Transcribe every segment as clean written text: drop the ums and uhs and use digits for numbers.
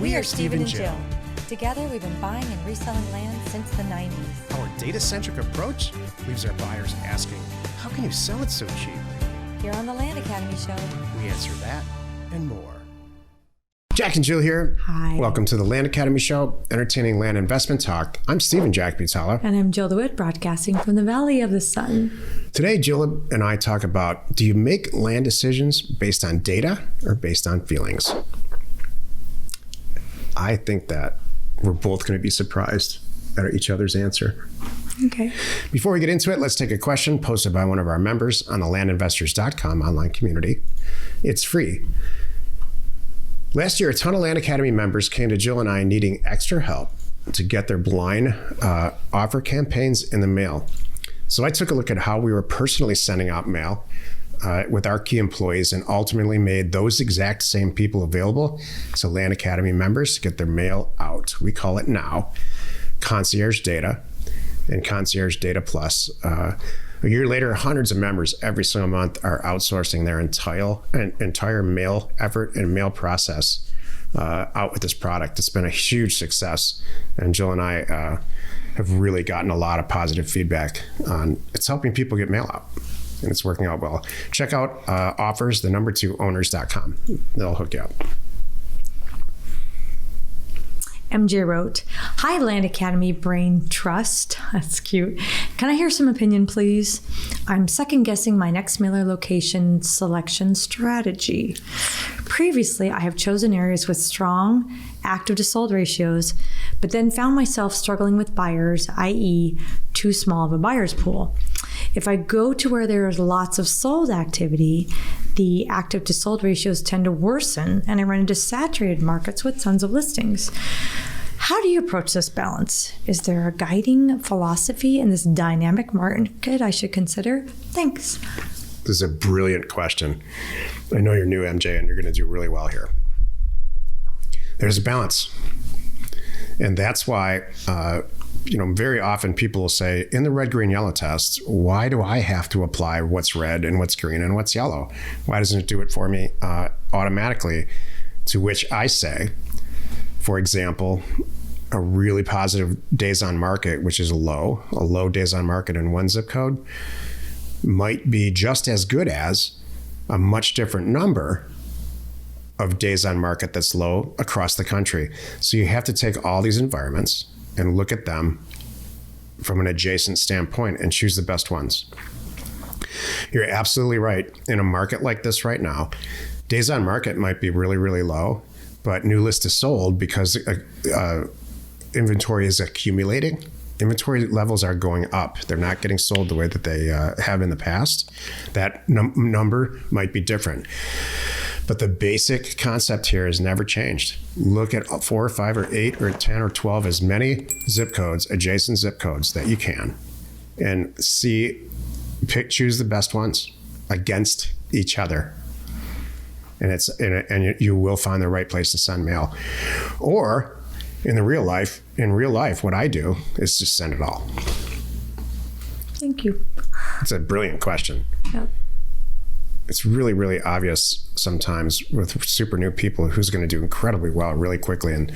We are Steve and Jill. Together, we've been buying and reselling land since the 90s. Our data-centric approach leaves our buyers asking, how can you sell it so cheap? Here on the Land Academy Show, We answer that and more. Jack and Jill here. Hi. Welcome to the Land Academy Show, entertaining land investment talk. I'm Steve and Jack Butala. And I'm Jill DeWitt, broadcasting from the Valley of the Sun. Today, Jill and I talk about, do you make land decisions based on data or based on feelings? I think that we're both going to be surprised at each other's answer. Okay. Before we get into it, let's take a question posted by one of our members on the landinvestors.com online community. It's free. Last year, a ton of Land Academy members came to Jill and I needing extra help to get their blind offer campaigns in the mail. So I took a look at how we were personally sending out mail with our key employees and ultimately made those exact same people available to Land Academy members to get their mail out. We call it now Concierge Data and Concierge Data Plus. A year later, hundreds of members every single month are outsourcing their entire mail effort and mail process out with this product. It's been a huge success, and Jill and I have really gotten a lot of positive feedback on it's helping people get mail out, and it's working out well. Check out offers, 2owners.com. They'll hook you up. MJ wrote, "Hi, Land Academy Brain Trust." That's cute. "Can I hear some opinion, please? I'm second guessing my next mailer location selection strategy. Previously, I have chosen areas with strong active to sold ratios, but then found myself struggling with buyers, i.e. too small of a buyer's pool. If I go to where there is lots of sold activity, the active to sold ratios tend to worsen, and I run into saturated markets with tons of listings. How do you approach this balance? Is there a guiding philosophy in this dynamic market I should consider? Thanks." This is a brilliant question. I know you're new, MJ, and you're going to do really well here. There's a balance. And that's why, very often people will say, in the red, green, yellow test, why do I have to apply what's red and what's green and what's yellow? Why doesn't it do it for me automatically? To which I say, for example, a really positive days on market, which is a low days on market in one zip code, might be just as good as a much different number of days on market that's low across the country. So you have to take all these environments and look at them from an adjacent standpoint and choose the best ones. You're absolutely right. In a market like this right now, days on market might be really, really low, but new list is sold because inventory is accumulating. Inventory levels are going up. They're not getting sold the way that they have in the past. That number might be different. But the basic concept here has never changed. Look at 4 or 5 or 8 or 10 or 12, as many zip codes, adjacent zip codes that you can, and choose the best ones against each other. And you will find the right place to send mail. Or in real life, what I do is just send it all. Thank you. It's a brilliant question. Yep. It's really, really obvious sometimes with super new people who's going to do incredibly well really quickly. And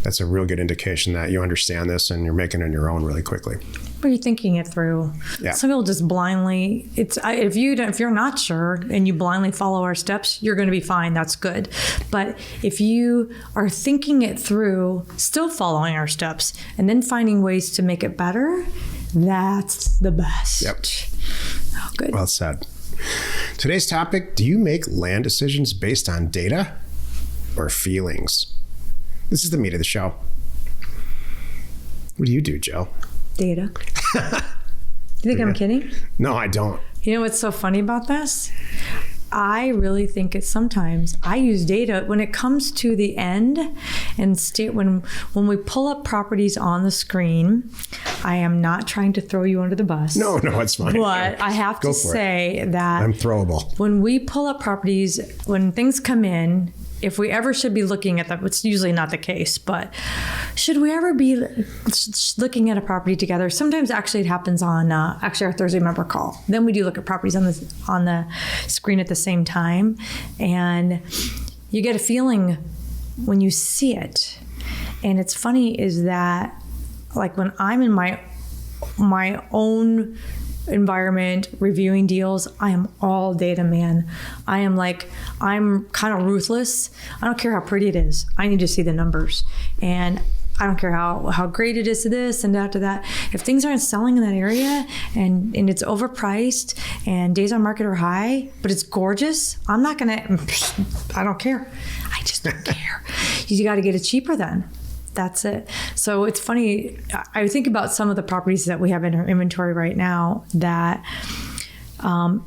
that's a real good indication that you understand this and you're making it on your own really quickly. But you're thinking it through. Yeah. Some people just blindly, if you're not sure and you blindly follow our steps, you're going to be fine. That's good. But if you are thinking it through, still following our steps, and then finding ways to make it better, that's the best. Yep. Oh, good. Well said. Today's topic, do you make land decisions based on data or feelings? This is the meat of the show. What do you do, Jill? Data. You think I'm kidding? No, I don't. You know what's so funny about this? I really think sometimes I use data when it comes to the end and when we pull up properties on the screen. I am not trying to throw you under the bus. No, it's fine. But I have to say that I'm throwable. When we pull up properties, when things come in, if we ever should be looking at them, it's usually not the case, but should we ever be looking at a property together? Sometimes actually it happens on our Thursday member call. Then we do look at properties on the screen at the same time, and you get a feeling when you see it, and it's funny is that like when I'm in my own environment reviewing deals, I am all data, man. I'm kind of ruthless. I don't care how pretty it is. I need to see the numbers. And I don't care how great it is to this and that to that. If things aren't selling in that area and it's overpriced and days on market are high, but it's gorgeous, I'm not gonna, I don't care. I just don't care. You got to get it cheaper then. That's it. So it's funny. I think about some of the properties that we have in our inventory right now that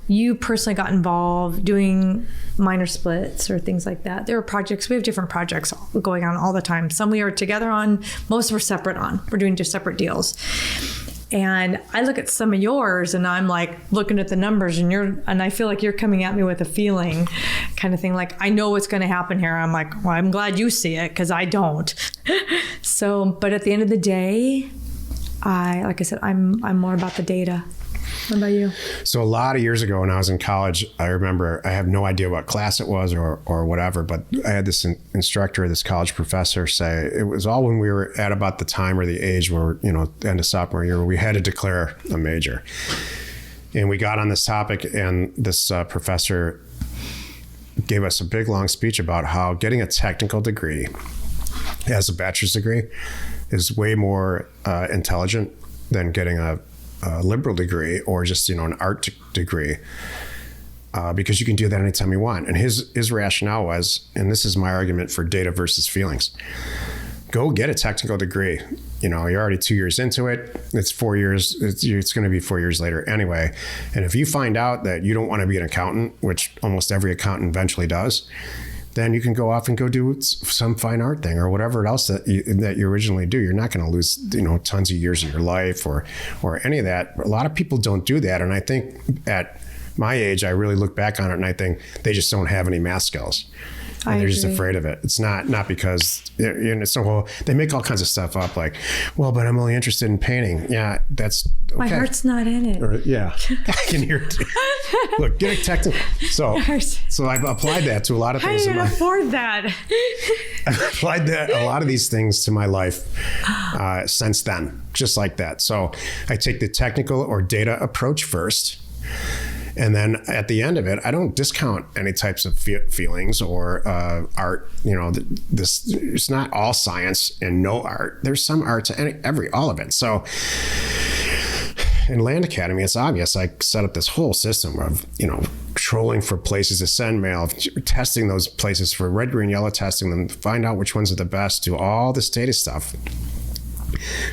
you personally got involved doing minor splits or things like that. There are projects. We have different projects going on all the time. Some we are together on. Most we're separate on. We're doing just separate deals. And I look at some of yours and I'm like looking at the numbers and I feel like you're coming at me with a feeling kind of thing. Like, I know what's going to happen here. I'm like, well, I'm glad you see it because I don't. So, but at the end of the day, like I said, I'm more about the data. What about you? So a lot of years ago when I was in college, I remember, I have no idea what class it was or whatever, but I had this instructor, this college professor say, it was all when we were at about the time or the age where, end of sophomore year, where we had to declare a major. And we got on this topic and this professor gave us a big long speech about how getting a technical degree as a bachelor's degree is way more intelligent than getting a liberal degree or just an art degree, because you can do that anytime you want. And his rationale was, and this is my argument for data versus feelings, go get a technical degree. You're already 2 years into it. It's 4 years. It's going to be 4 years later anyway. And if you find out that you don't want to be an accountant, which almost every accountant eventually does, then you can go off and go do some fine art thing or whatever else that you originally do. You're not going to lose, tons of years of your life or any of that. A lot of people don't do that. And I think at my age, I really look back on it and I think they just don't have any math skills. And they're just afraid of it. It's not because they make all kinds of stuff up like, well, but I'm only interested in painting. Yeah, that's okay. My heart's not in it. Or, yeah, I can hear it. Look, get it technical. So I've applied that to a lot of things. How do you afford that? I've applied a lot of these things to my life since then, just like that. So I take the technical or data approach first. And then at the end of it, I don't discount any types of feelings or art. It's not all science and no art. There's some art to all of it. So in Land Academy, it's obvious. I set up this whole system of, trolling for places to send mail, testing those places for red, green, yellow, testing them, find out which ones are the best, do all this data stuff.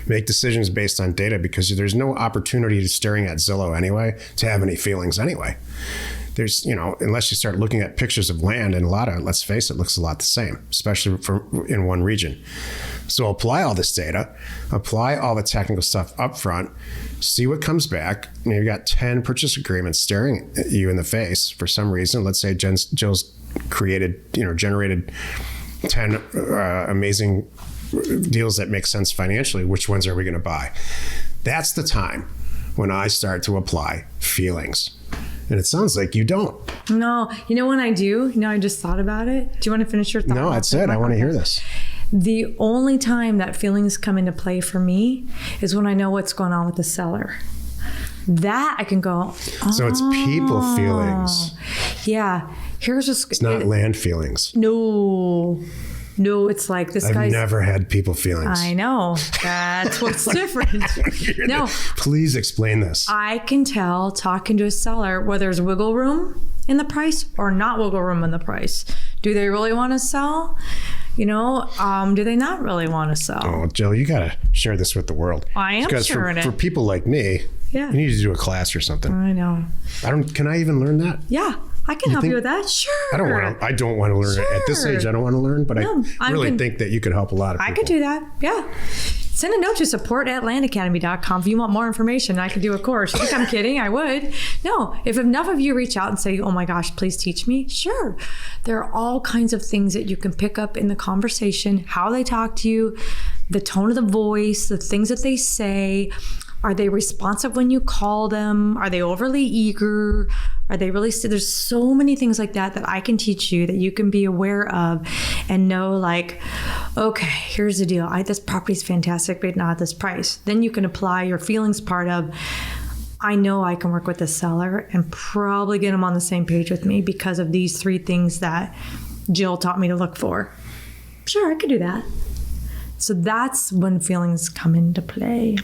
Make decisions based on data because there's no opportunity to staring at Zillow anyway to have any feelings anyway. There's, unless you start looking at pictures of land, and let's face it, looks a lot the same, especially in one region. So apply all this data, apply all the technical stuff up front, see what comes back. You've got 10 purchase agreements staring at you in the face for some reason. Let's say Jill's generated 10 amazing deals that make sense financially. Which ones are we going to buy? That's the time when I start to apply feelings. And it sounds like you don't. No, when I do, I just thought about it. Do you want to finish your thought? No, that's it. I want to hear this. The only time that feelings come into play for me is when I know what's going on with the seller. That I can go, So it's people feelings. Yeah. It's not land feelings. No, it's like this guy's... I've never had people feelings. I know. That's what's different. No. Please explain this. I can tell talking to a seller whether there's wiggle room in the price or not wiggle room in the price. Do they really want to sell? Do they not really want to sell? Oh, Jill, you got to share this with the world. I am sharing it. For people like me, you need to do a class or something. I know. Can I even learn that? Yeah. I can help you with that. Sure. I don't want to learn it at this age. I don't want to learn, but I really think that you could help a lot of people. I could do that. Yeah. Send a note to support@landacademy.com if you want more information. I could do a course. You think I'm kidding? I would. No. If enough of you reach out and say, oh my gosh, please teach me. Sure. There are all kinds of things that you can pick up in the conversation, how they talk to you, the tone of the voice, the things that they say, Are they responsive when you call them? Are they overly eager? Are they really, there's so many things like that that I can teach you that you can be aware of and know like, okay, here's the deal. This property's fantastic, but not at this price. Then you can apply your feelings part of, I know I can work with the seller and probably get them on the same page with me because of these 3 things that Jill taught me to look for. Sure, I could do that. So that's when feelings come into play.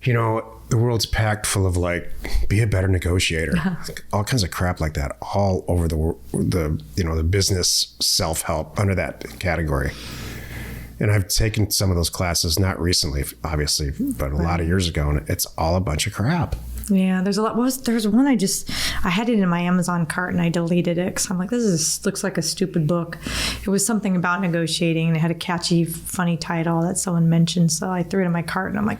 You know, the world's packed full of like, be a better negotiator, all kinds of crap like that, all over the business self-help under that category. And I've taken some of those classes, not recently, obviously, but a lot of years ago, and it's all a bunch of crap. Yeah, there's a lot. There's one I had it in my Amazon cart and I deleted it because I'm like, looks like a stupid book. It was something about negotiating and it had a catchy, funny title that someone mentioned. So I threw it in my cart and I'm like,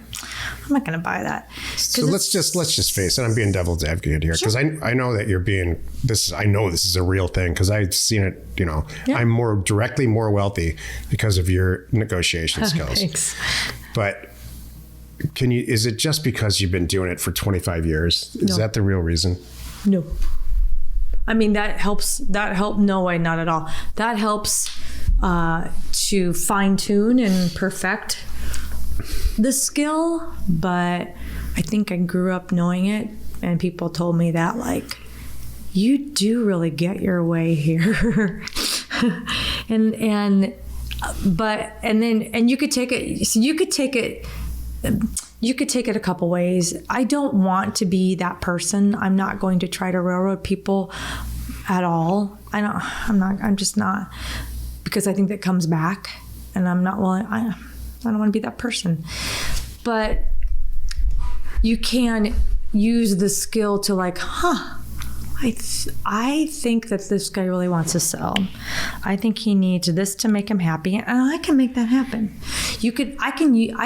I'm not going to buy that. So let's just face it. I'm being devil's advocate here because I know that you're being this. I know this is a real thing because I've seen it. You know, yeah. I'm more wealthy because of your negotiation skills. Thanks. But is it just because you've been doing it for 25 years? Is that the real reason? No. I mean, that helps. No way, not at all. That helps to fine tune and perfect the skill. But I think I grew up knowing it and people told me that like, you do really get your way here. and you could take it, so you could take it a couple ways. I don't want to be that person. I'm not going to try to railroad people at all. I'm just not, because I think that comes back and I'm not willing. I don't want to be that person. But you can use the skill to like, I think that this guy really wants to sell. I think he needs this to make him happy, and I can make that happen. I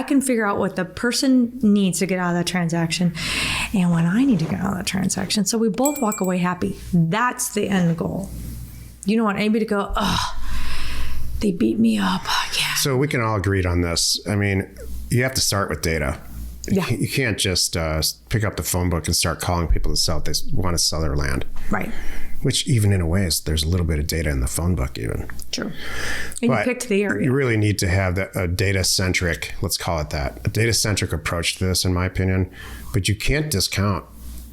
can figure out what the person needs to get out of that transaction, and what I need to get out of that transaction, so we both walk away happy. That's the end goal. You don't want anybody to go, they beat me up. Yeah. So we can all agree on this. I mean, you have to start with data. Yeah. You can't just pick up the phone book and start calling people to they want to sell their land. Right. Which even in a way, there's a little bit of data in the phone book even. True. And you picked the area. You really need to have a data-centric, let's call it that, a data-centric approach to this, in my opinion. But you can't discount,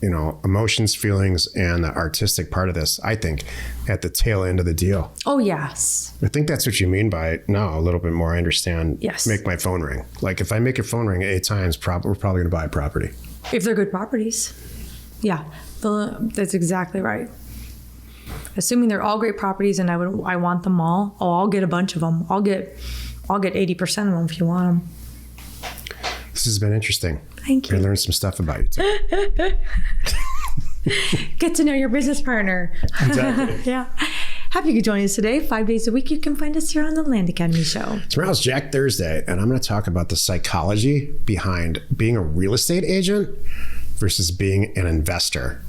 emotions, feelings, and the artistic part of this, I think, at the tail end of the deal. Oh, yes. I think that's what you mean by, now a little bit more I understand, yes. Make my phone ring. Like if I make your phone ring 8 times, we're probably going to buy a property. If they're good properties. Yeah, that's exactly right. Assuming they're all great properties and I want them all, I'll get a bunch of them. I'll get 80% of them if you want them. This has been interesting. Thank you. I learned some stuff about you too. Get to know your business partner. Exactly. Yeah. Happy you could join us today. 5 days a week, you can find us here on the Land Academy Show. Tomorrow's Jack Thursday, and I'm going to talk about the psychology behind being a real estate agent versus being an investor.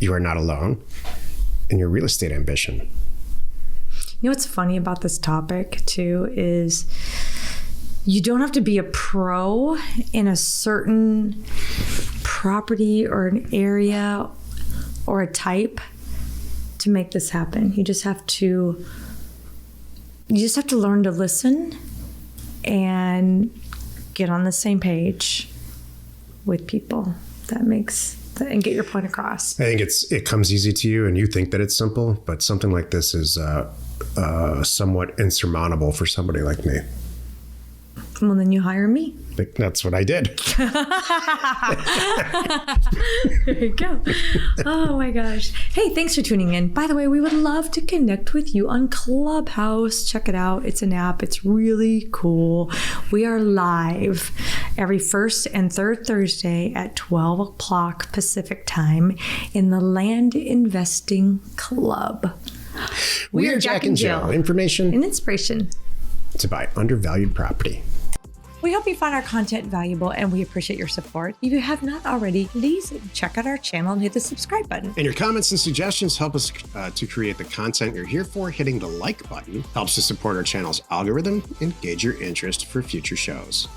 You are not alone in your real estate ambition. You know what's funny about this topic too is you don't have to be a pro in a certain property or an area or a type to make this happen. You just have to learn to listen and get on the same page with people. And get your point across. I think it comes easy to you and you think that it's simple, but something like this is somewhat insurmountable for somebody like me. Well, then you hire me. That's what I did. There you go. Oh my gosh. Hey, thanks for tuning in. By the way, we would love to connect with you on Clubhouse. Check it out. It's an app. It's really cool. We are live every first and third Thursday at 12 o'clock Pacific time in the Land Investing Club. We are Jack and Jill. Information and inspiration to buy undervalued property. We hope you found our content valuable and we appreciate your support. If you have not already, please check out our channel and hit the subscribe button. And your comments and suggestions help us to create the content you're here for. Hitting the like button helps to support our channel's algorithm and gauge your interest for future shows.